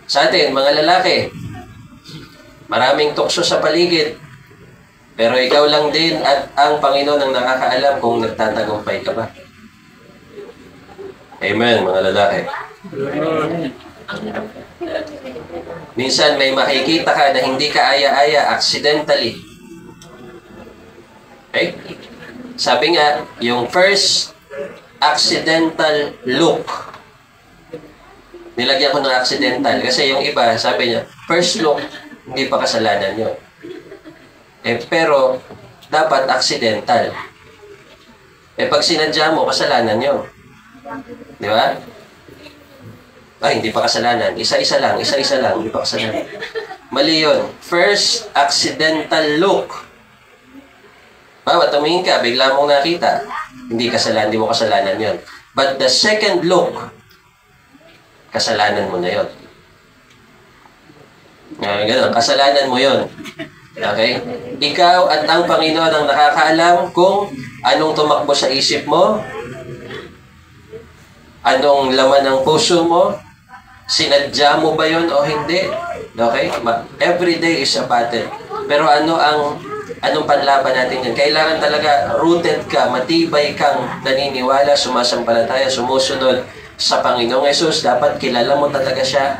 Sa atin, mga lalaki, maraming tukso sa paligid. Pero ikaw lang din at ang Panginoon ang nakakaalam kung nagtatagumpay ka ba. Amen, mga lalaki. Minsan may makikita ka na hindi ka aya-aya accidentally. Okay? Sabi nga, yung first accidental look. Nilagyan ko ng accidental kasi yung iba, sabi niya, first look, hindi pa kasalanan yun. Pero, dapat accidental. Pag sinadya mo, kasalanan yun. Di ba? Ay, hindi pa kasalanan. Isa-isa lang, hindi pa kasalanan. Mali yun. First, accidental look. Tumingin ka, bigla mong nakita. Hindi mo kasalanan yun. But the second look, kasalanan mo na yun. Ganun, kasalanan mo yun. Okay? Ikaw at ang Panginoon ang nakakaalam kung anong tumakbo sa isip mo, anong laman ng puso mo, sinadya mo ba yun o hindi? Okay? Every day is a battle. Pero anong panlaban natin yan? Kailangan talaga rooted ka, matibay kang naniniwala, sumasampalataya, sumusunod sa Panginoong Yesus. Dapat kilala mo talaga siya.